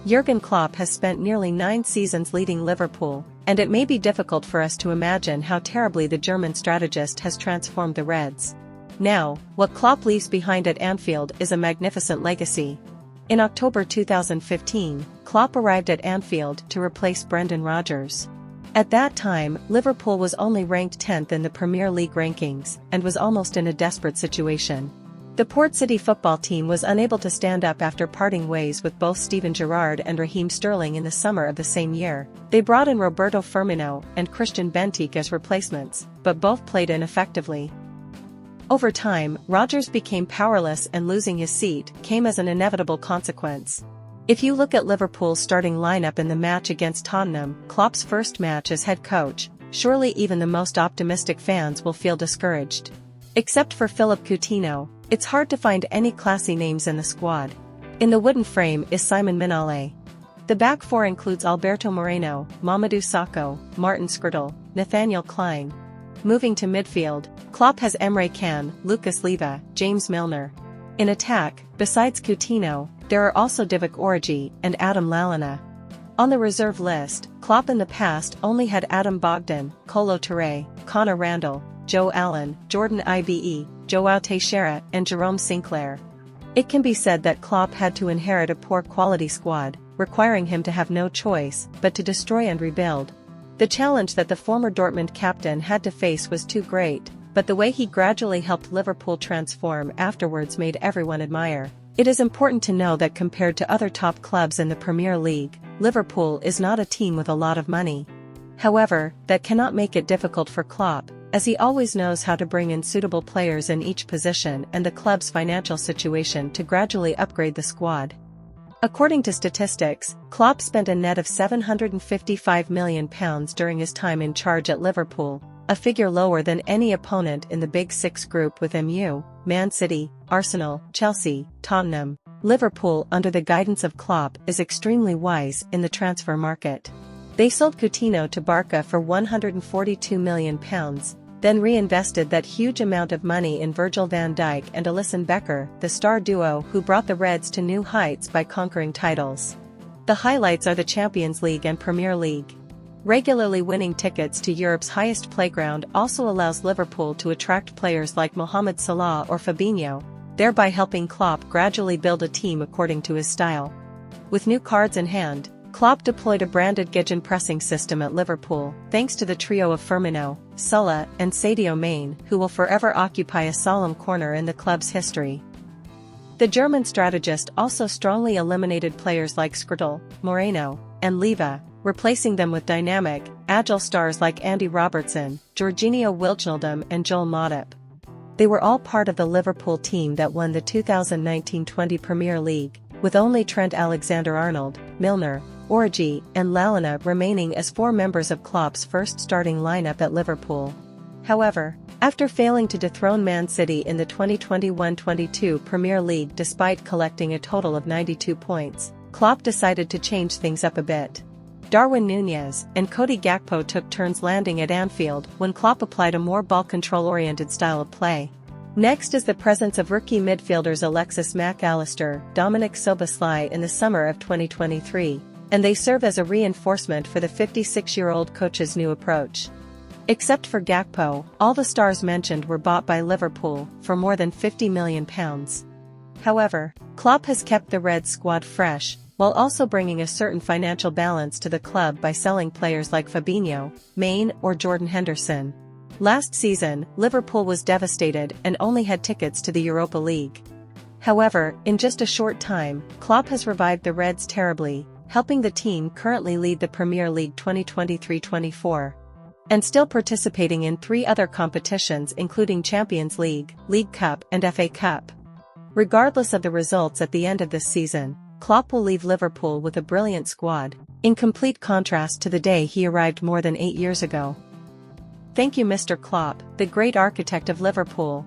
Jurgen Klopp has spent nearly 9 seasons leading Liverpool, and it may be difficult for us to imagine how terribly the German strategist has transformed the Reds. Now, what Klopp leaves behind at Anfield is a magnificent legacy. In October 2015, Klopp arrived at Anfield to replace Brendan Rodgers. At that time, Liverpool was only ranked 10th in the Premier League rankings and was almost in a desperate situation. The Port City football team was unable to stand up after parting ways with both Steven Gerrard and Raheem Sterling in the summer of the same year. They brought in Roberto Firmino and Christian Benteke as replacements, but both played ineffectively. Over time, Rodgers became powerless and losing his seat came as an inevitable consequence. If you look at Liverpool's starting lineup in the match against Tottenham, Klopp's first match as head coach, surely even the most optimistic fans will feel discouraged. Except for Philippe Coutinho, it's hard to find any classy names in the squad. In the wooden frame is Simon Mignolet. The back four includes Alberto Moreno, Mamadou Sakho, Martin Skrtel, Nathaniel Clyne. Moving to midfield, Klopp has Emre Can, Lucas Leiva, James Milner. In attack, besides Coutinho, there are also Divock Origi and Adam Lallana. On the reserve list, Klopp in the past only had Adam Bogdan, Kolo Touré, Conor Randall, Joe Allen, Jordan Ibe, Joao Teixeira and Jerome Sinclair. It can be said that Klopp had to inherit a poor quality squad, requiring him to have no choice but to destroy and rebuild. The challenge that the former Dortmund captain had to face was too great, but the way he gradually helped Liverpool transform afterwards made everyone admire. It is important to know that compared to other top clubs in the Premier League, Liverpool is not a team with a lot of money. However, that cannot make it difficult for Klopp, as he always knows how to bring in suitable players in each position and the club's financial situation to gradually upgrade the squad. According to statistics, Klopp spent a net of £755 million during his time in charge at Liverpool, a figure lower than any opponent in the Big Six group with MU, Man City, Arsenal, Chelsea, Tottenham. Liverpool under the guidance of Klopp is extremely wise in the transfer market. They sold Coutinho to Barca for £142 million, then reinvested that huge amount of money in Virgil van Dijk and Alisson Becker, the star duo who brought the Reds to new heights by conquering titles. The highlights are the Champions League and Premier League. Regularly winning tickets to Europe's highest playground also allows Liverpool to attract players like Mohamed Salah or Fabinho, thereby helping Klopp gradually build a team according to his style. With new cards in hand, Klopp deployed a branded gegenpressing system at Liverpool, thanks to the trio of Firmino, Salah and Sadio Mane, who will forever occupy a solemn corner in the club's history. The German strategist also strongly eliminated players like Skrtel, Moreno, and Leiva, replacing them with dynamic, agile stars like Andy Robertson, Jorginho Wijnaldum and Joel Matip. They were all part of the Liverpool team that won the 2019-20 Premier League, with only Trent Alexander-Arnold, Milner, Origi and Lallana remaining as 4 members of Klopp's first starting lineup at Liverpool. However, after failing to dethrone Man City in the 2021-22 Premier League despite collecting a total of 92 points, Klopp decided to change things up a bit. Darwin Núñez and Cody Gakpo took turns landing at Anfield when Klopp applied a more ball control-oriented style of play. Next is the presence of rookie midfielders Alexis Mac Allister, Dominic Szoboszlai in the summer of 2023, and they serve as a reinforcement for the 56-year-old coach's new approach. Except for Gakpo, all the stars mentioned were bought by Liverpool for more than £50 million. However, Klopp has kept the Reds squad fresh, while also bringing a certain financial balance to the club by selling players like Fabinho, Mane or Jordan Henderson. Last season, Liverpool was devastated and only had tickets to the Europa League. However, in just a short time, Klopp has revived the Reds terribly, helping the team currently lead the Premier League 2023-24. And still participating in 3 other competitions including Champions League, League Cup and FA Cup. Regardless of the results at the end of this season, Klopp will leave Liverpool with a brilliant squad, in complete contrast to the day he arrived more than 8 years ago. Thank you Mr. Klopp, the great architect of Liverpool.